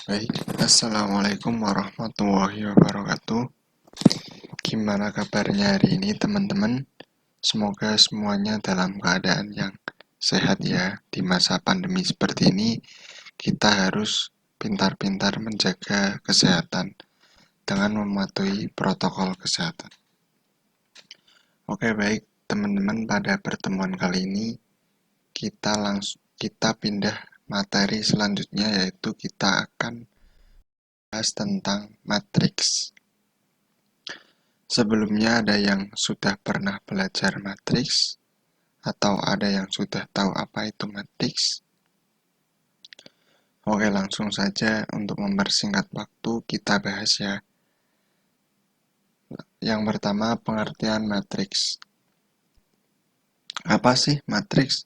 Baik, Assalamualaikum warahmatullahi wabarakatuh. Gimana kabarnya hari ini teman-teman? Semoga semuanya dalam keadaan yang sehat ya. Di masa pandemi seperti ini, kita harus pintar-pintar menjaga kesehatan dengan mematuhi protokol kesehatan. Oke, baik teman-teman, pada pertemuan kali ini kita pindah materi selanjutnya, yaitu kita akan bahas tentang matriks. Sebelumnya ada yang sudah pernah belajar matriks atau ada yang sudah tahu apa itu matriks? Oke, langsung saja untuk mempersingkat waktu kita bahas ya. Yang pertama, pengertian matriks. Apa sih matriks?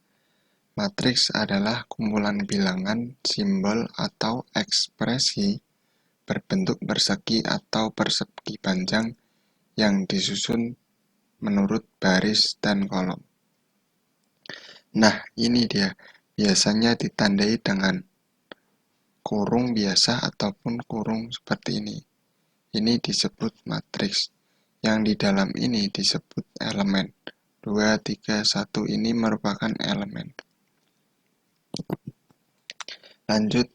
Matriks adalah kumpulan bilangan, simbol, atau ekspresi berbentuk persegi atau persegi panjang yang disusun menurut baris dan kolom. Nah, ini dia. Biasanya ditandai dengan kurung biasa ataupun kurung seperti ini. Ini disebut matriks. Yang di dalam ini disebut elemen. 2, 3, 1 ini merupakan elemen. Lanjut,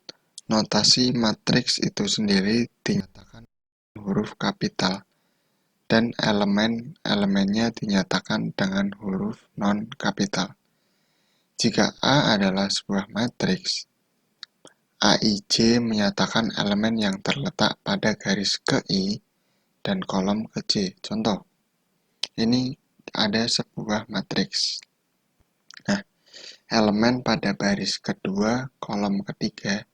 notasi matriks itu sendiri dinyatakan huruf kapital dan elemen-elemennya dinyatakan dengan huruf non-kapital. Jika A adalah sebuah matriks, AIJ menyatakan elemen yang terletak pada garis ke I dan kolom ke J. Contoh, ini ada sebuah matriks. Nah, elemen pada baris kedua, kolom ketiga,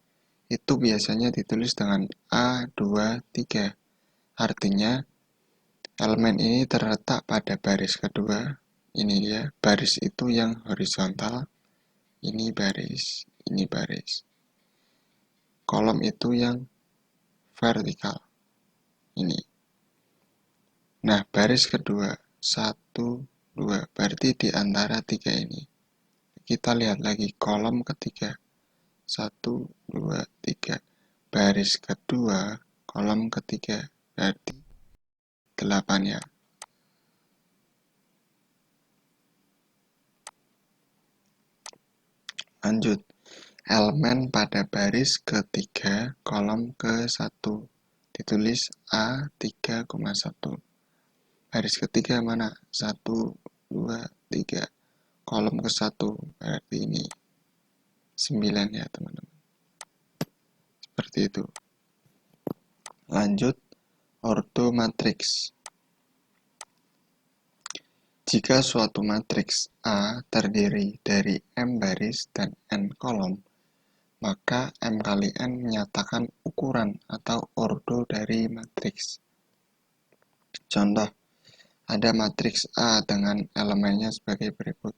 itu biasanya ditulis dengan A2, 3. Artinya, elemen ini terletak pada baris kedua. Ini dia, baris itu yang horizontal. Ini baris, ini baris. Kolom itu yang vertikal. Ini. Nah, baris kedua, 1, 2, berarti di antara 3 ini. Kita lihat lagi kolom ketiga, 1, 2, 3. Baris kedua, kolom ketiga, berarti 8 ya. Lanjut, elemen pada baris ketiga, kolom ke-1, ditulis A3,1. Baris ketiga mana? 1, 2, 3. Kolom ke-1, berarti ini 9 ya teman-teman. Seperti itu. Lanjut, ordo matriks. Jika suatu matriks A terdiri dari M baris dan N kolom, maka M kali N menyatakan ukuran atau ordo dari matriks. Contoh, ada matriks A dengan elemennya sebagai berikut.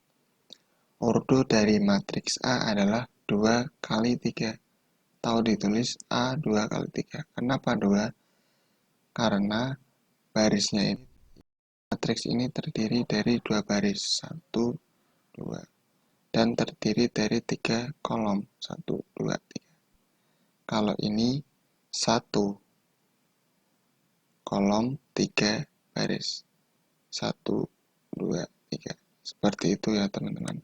Ordo dari matriks A adalah 2 kali 3. Atau ditulis A 2 kali 3. Kenapa 2? Karena barisnya ini, matriks ini terdiri dari 2 baris. 1, 2. Dan terdiri dari 3 kolom. 1, 2, 3. Kalau ini 1 kolom, 3 baris. 1, 2, 3. Seperti itu ya teman-teman.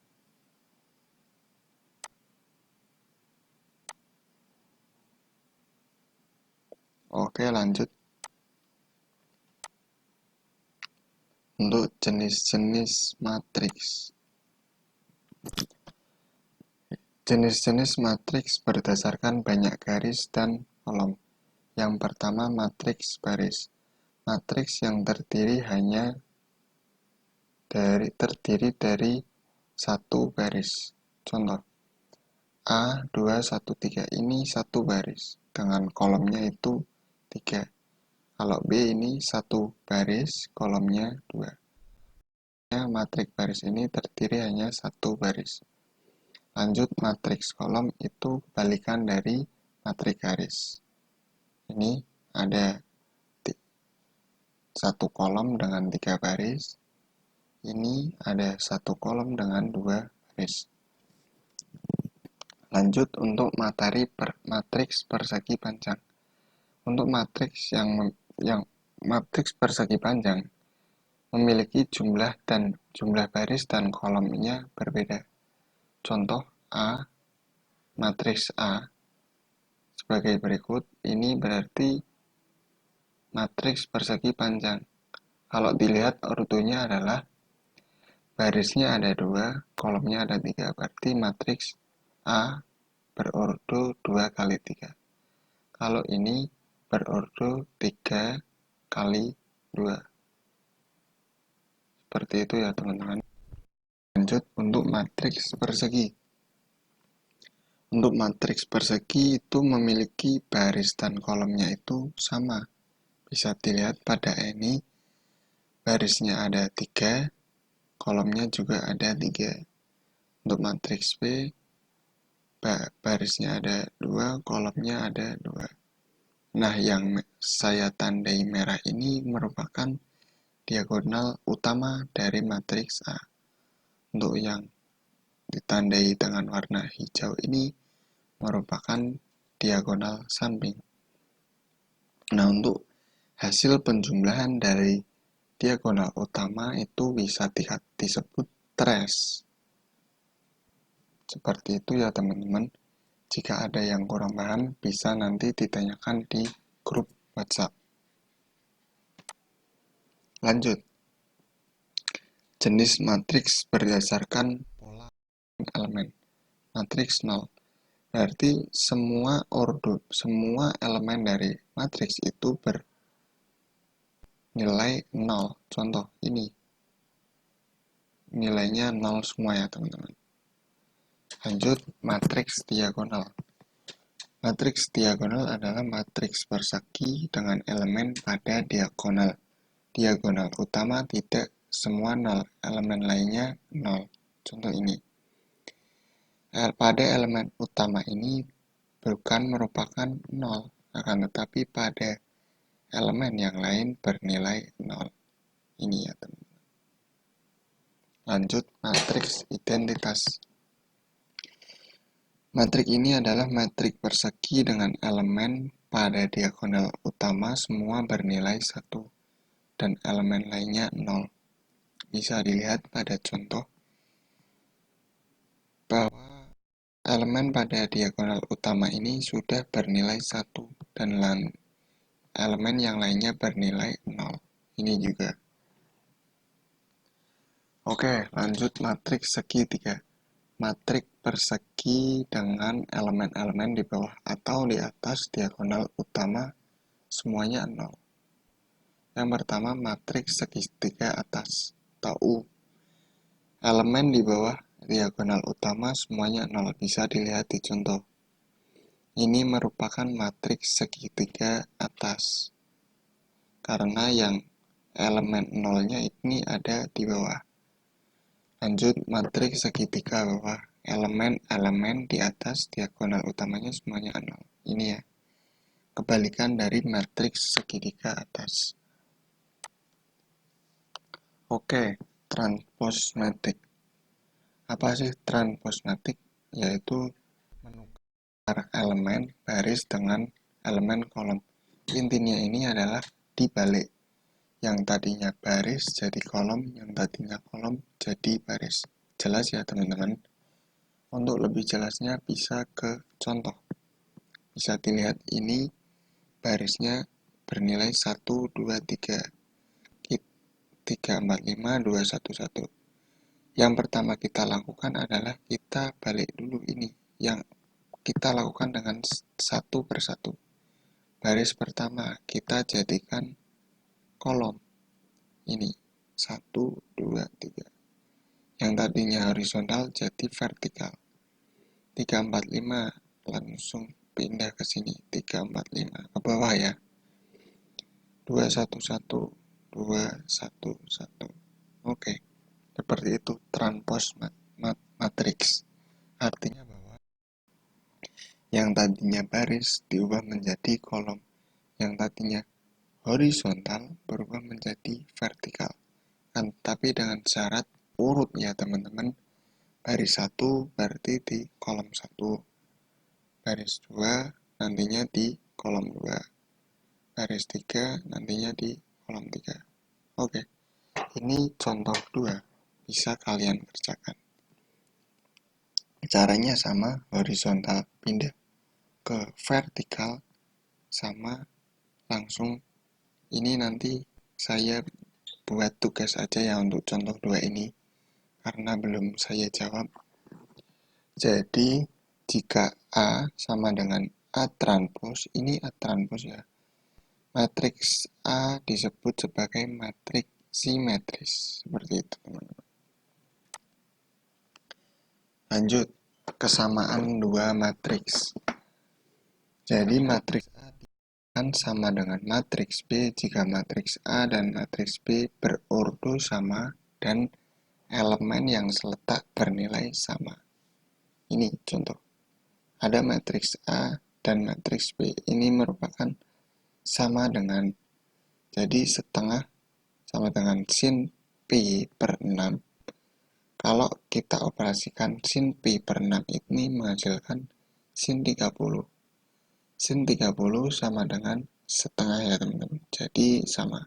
Oke, lanjut. Untuk jenis-jenis matriks. Jenis-jenis matriks berdasarkan banyak garis dan kolom. Yang pertama, matriks baris. Matriks yang terdiri dari satu baris. Contoh, A213 ini satu baris dengan kolomnya itu 3. Kalau B ini satu baris, kolomnya 2. Matriks baris ini terdiri hanya satu baris. Lanjut, matriks kolom itu kebalikan dari matriks garis. Ini ada satu kolom dengan 3 baris. Ini ada satu kolom dengan 2 baris. Lanjut untuk matriks persegi panjang. Untuk matriks persegi panjang memiliki jumlah baris dan kolomnya berbeda. Contoh A, matriks A sebagai berikut. Ini berarti matriks persegi panjang. Kalau dilihat ordonya adalah barisnya ada 2, kolomnya ada 3. Berarti matriks A berordo 2 kali 3. Kalau ini berordo 3 kali 2. Seperti itu ya teman-teman. Lanjut untuk matriks persegi. Untuk matriks persegi itu memiliki baris dan kolomnya itu sama. Bisa dilihat pada ini barisnya ada 3, kolomnya juga ada 3. Untuk matriks B barisnya ada 2, kolomnya ada 2. Nah, yang saya tandai merah ini merupakan diagonal utama dari matriks A. Untuk yang ditandai dengan warna hijau ini merupakan diagonal samping. Nah, untuk hasil penjumlahan dari diagonal utama itu bisa disebut trace. Seperti itu ya teman-teman. Jika ada yang kurang paham, bisa nanti ditanyakan di grup WhatsApp. Lanjut. Jenis matriks berdasarkan pola elemen. Matriks 0. Berarti semua elemen dari matriks itu bernilai 0. Contoh ini. Nilainya 0 semua ya teman-teman. Lanjut, matriks diagonal. Matriks diagonal adalah matriks persegi dengan elemen pada diagonal. Diagonal utama tidak semua 0, elemen lainnya 0. Contoh ini. Pada elemen utama ini bukan merupakan 0, akan tetapi pada elemen yang lain bernilai 0. Ini ya teman-teman. Lanjut, matriks identitas. Matriks ini adalah matriks persegi dengan elemen pada diagonal utama semua bernilai 1 dan elemen lainnya 0. Bisa dilihat pada contoh bahwa elemen pada diagonal utama ini sudah bernilai 1 dan elemen yang lainnya bernilai 0. Ini juga. Oke, lanjut matriks segitiga. Matriks persegi dengan elemen-elemen di bawah atau di atas diagonal utama semuanya 0. Yang pertama, matriks segitiga atas atau U. Elemen di bawah diagonal utama semuanya 0. Bisa dilihat di contoh. Ini merupakan matriks segitiga atas. Karena yang elemen 0-nya ini ada di bawah. Lanjut, matriks segitiga bawah. Elemen-elemen di atas diagonal utamanya semuanya 0. Ini ya. Kebalikan dari matriks segitiga atas. Oke, transposmatik. Apa sih transposmatik? Yaitu menukar elemen baris dengan elemen kolom. Intinya ini adalah dibalik. Yang tadinya baris jadi kolom, yang tadinya kolom jadi baris. Jelas ya teman-teman? Untuk lebih jelasnya bisa ke contoh. Bisa dilihat ini barisnya bernilai 1, 2, 3. 3, 4, 5, 2, 1, 1. Yang pertama kita lakukan adalah kita balik dulu ini. Yang kita lakukan dengan satu persatu. Baris pertama kita jadikan kolom. Ini 1, 2, 3. Yang tadinya horizontal jadi vertikal. 3, 4, 5 langsung pindah ke sini. 3, 4, 5 ke bawah ya. 2, 1, 1, 2, 1, 1. Oke. Seperti itu transposmatrix. Artinya bahwa yang tadinya baris diubah menjadi kolom. Yang tadinya horizontal berubah menjadi vertikal. Tapi dengan syarat urut ya teman-teman. Baris 1 berarti di kolom 1. baris 2 nantinya di kolom 2, baris 3 nantinya di kolom 3. Oke, ini contoh 2, bisa kalian kerjakan. Caranya sama, horizontal pindah ke vertikal, sama langsung. Ini nanti saya buat tugas aja ya untuk contoh 2 ini, karena belum saya jawab. Jadi, jika A sama dengan A transpos, ini A transpos ya. Matriks A disebut sebagai matriks simetris. Seperti itu, teman-teman. Lanjut, kesamaan dua matriks. Jadi, matriks A akan sama dengan matriks B jika matriks A dan matriks B berordo sama dan elemen yang seletak bernilai sama. Ini contoh. Ada matriks A dan matriks B. Ini merupakan sama dengan, jadi setengah sama dengan sin Pi per 6. Kalau kita operasikan sin Pi per 6 ini menghasilkan sin 30. Sin 30 sama dengan setengah ya teman-teman. Jadi sama.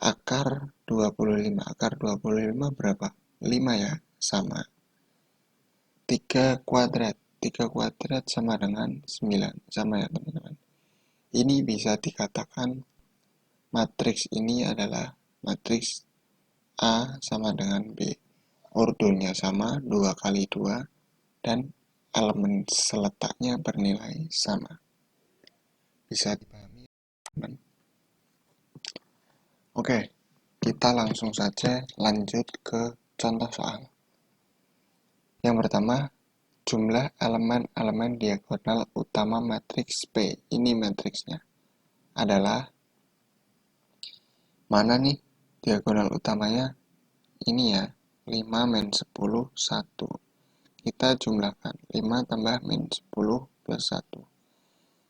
Akar 25. Akar 25 berapa? 5 ya? Sama. 3 kuadrat. 3 kuadrat sama dengan 9. Sama ya teman-teman. Ini bisa dikatakan matriks ini adalah matriks A sama dengan B. Ordonya sama, 2 kali 2, dan elemen seletaknya bernilai sama. Bisa dipahami, teman-teman? Oke, kita langsung saja lanjut ke contoh soal. Yang pertama, jumlah elemen-elemen diagonal utama matriks P. Ini matriksnya. Adalah, mana nih diagonal utamanya? Ini ya, 5 min 10, 1. Kita jumlahkan, 5 tambah min 10 plus 1.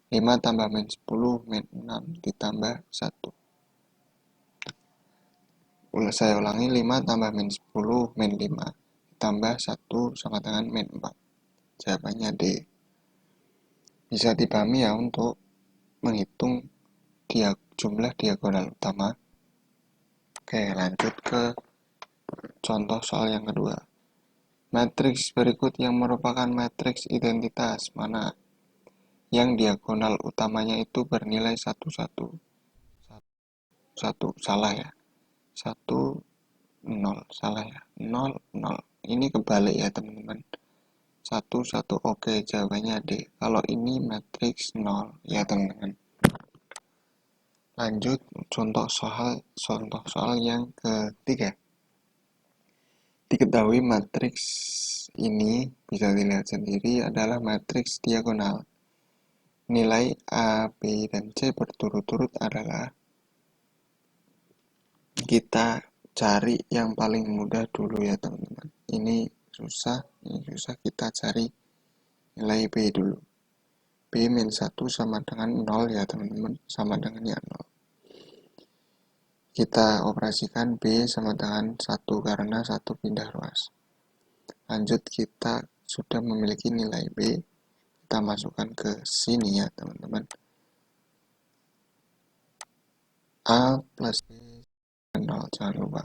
5 tambah min 10 min 6 ditambah 1. Saya ulangi, 5 tambah min 10 min 5 ditambah 1 sama dengan min 4. Jawabannya D. Bisa dipahami ya untuk menghitung jumlah diagonal utama. Oke, lanjut ke contoh soal yang kedua. Matriks berikut yang merupakan matriks identitas mana yang diagonal utamanya itu bernilai 1, 1. 1, salah ya. 1, 0, salah ya. 0, 0. Ini kebalik ya teman-teman. 1, 1, oke, jawabannya D. Kalau ini matriks 0 ya teman-teman. Lanjut contoh soal yang ketiga. Diketahui matriks ini bisa dilihat sendiri adalah matriks diagonal. Nilai A, B, dan C berturut-turut adalah, kita cari yang paling mudah dulu ya teman-teman. Ini susah, kita cari nilai B dulu. B min 1 sama dengan 0 ya teman-teman, sama dengan ya 0. Kita operasikan B sama dengan 1 karena 1 pindah ruas. Lanjut, kita sudah memiliki nilai B, kita masukkan ke sini ya teman-teman. A plus B 0, jangan lupa.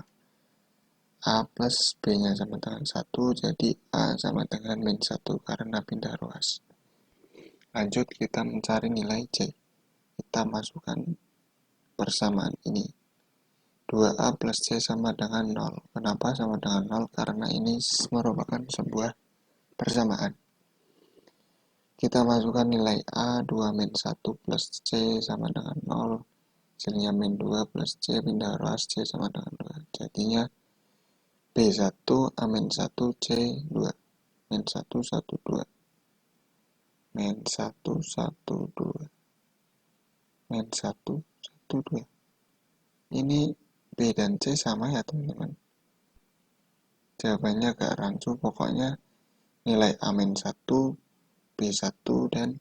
A plus B nya sama dengan 1, jadi A sama dengan min 1 karena pindah ruas. Lanjut, kita mencari nilai C. Kita masukkan persamaan ini. 2A plus C sama dengan 0. Kenapa sama dengan 0? Karena ini merupakan sebuah persamaan. Kita masukkan nilai A, 2 min 1 plus C sama dengan 0. Hasilnya min 2 plus C, pindah ruas C sama dengan 2. Jadinya B1 A min 1 C 2. Min 1, 1, 2. Min 1, 1, 2. Min 1, 1, 2. Ini B dan C sama ya teman-teman. Jawabannya agak rancu, pokoknya nilai A min 1, B1, dan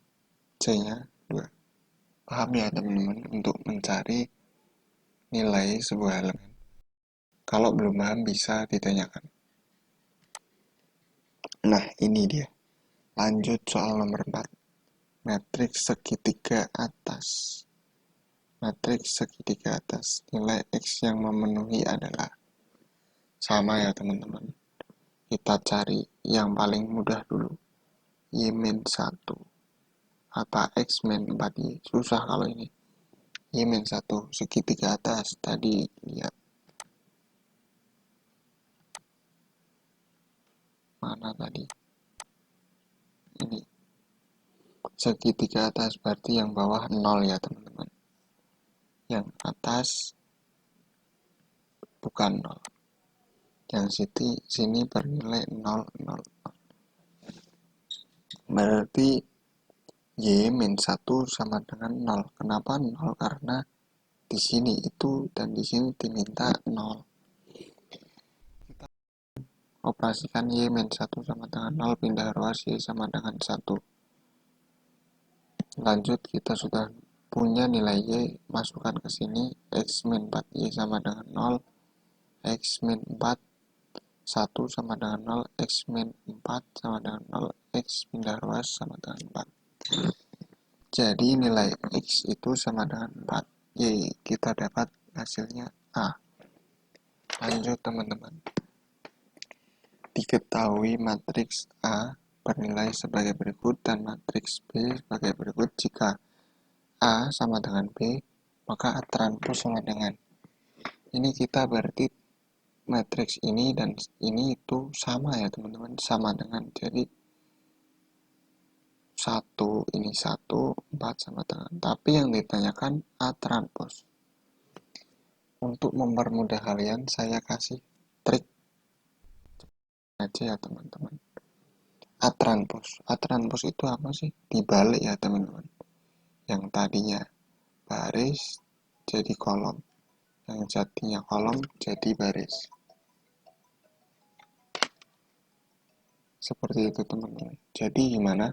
C-nya 2. Paham ya teman-teman untuk mencari nilai sebuah elemen? Kalau belum paham bisa ditanyakan. Nah, ini dia. Lanjut soal nomor 4. Matriks segitiga atas. Matriks segitiga atas. Nilai X yang memenuhi adalah sama ya teman-teman. Kita cari yang paling mudah dulu. Y-1 apa X-4Y. Susah kalau ini. Y-1 segitiga atas. Tadi lihat. Mana tadi? Ini. Segitiga atas berarti yang bawah 0 ya teman-teman. Yang atas bukan 0. Yang sini bernilai 0, 0, 0. Berarti Y-1 sama dengan 0. Kenapa 0? Karena di sini itu dan di sini diminta 0. Kita operasikan Y-1 sama dengan 0, pindah ruas Y sama dengan 1. Lanjut, kita sudah punya nilai Y, masukkan ke sini, X-4Y sama dengan 0, X-4 1 sama dengan 0, X-4 sama dengan 0, X pindah ruas sama dengan 4. Jadi nilai X itu sama dengan 4. Y, kita dapat hasilnya A. Lanjut teman-teman. Diketahui matriks A bernilai sebagai berikut dan matriks B sebagai berikut. Jika A sama dengan B, maka A transpos sama dengan. Ini kita berarti matriks ini dan ini itu sama ya teman-teman, sama dengan. Jadi 1, ini 1, 4 sama dengan. Tapi yang ditanyakan A transpos. Untuk mempermudah kalian, saya kasih trik aja ya teman-teman. A transpos. A transpos itu apa sih? Dibalik ya teman-teman. Yang tadinya baris jadi kolom. Yang jadinya kolom jadi baris. Seperti itu teman-teman. Jadi gimana?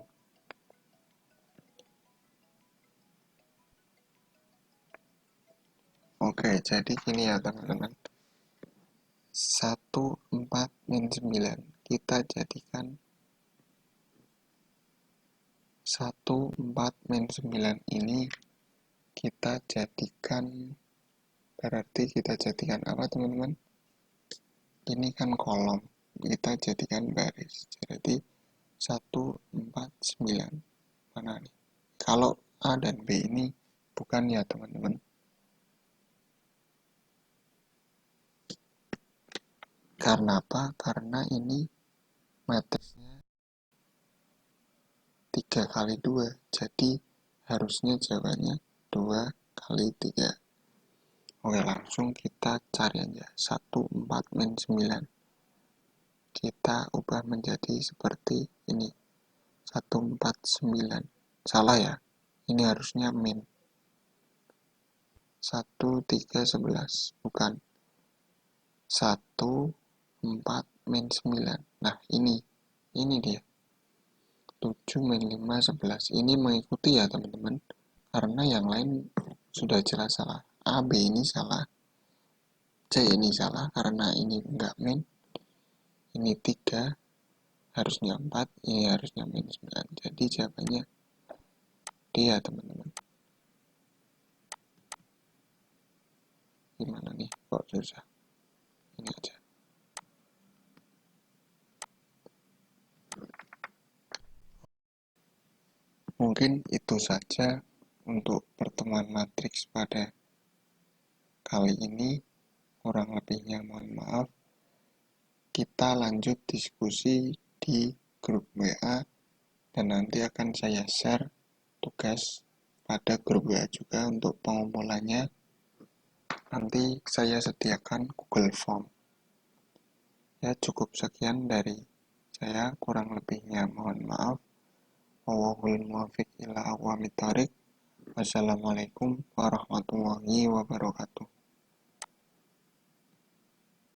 Oke, jadi gini ya teman-teman. 1, 4, min 9. Kita jadikan 1, 4, min 9 ini kita jadikan, berarti kita jadikan apa teman-teman? Ini kan kolom, kita jadikan baris. Jadi 1, 4, 9. Mana nih? Kalau A dan B ini bukan ya teman-teman. Karena apa? Karena ini matriksnya 3 kali 2. Jadi harusnya jawabannya 2 kali 3. Oke, langsung kita cari aja. 1, 4, min 9. Kita ubah menjadi seperti ini. 1, 4, 9. Salah ya? Ini harusnya min. 1, 3, 11. Bukan. 1, 4, min 9. Nah, ini dia. 7, min 5, 11. Ini mengikuti ya teman-teman. Karena yang lain sudah jelas salah. A, B ini salah. C ini salah karena ini enggak min. Ini 3, harusnya 4, ini harusnya min 9. Jadi jawabannya D ya teman-teman. Gimana nih? Kok susah? Ini aja. Mungkin itu saja untuk pertemuan matriks pada kali ini. Kurang lebihnya mohon maaf. Kita lanjut diskusi di grup WA dan nanti akan saya share tugas pada grup WA juga untuk pengumpulannya. Nanti saya sediakan Google Form. Ya, cukup sekian dari saya, kurang lebihnya mohon maaf. Wallahul muwaffiq ila aqwamit thoriq. Wassalamualaikum warahmatullahi wabarakatuh.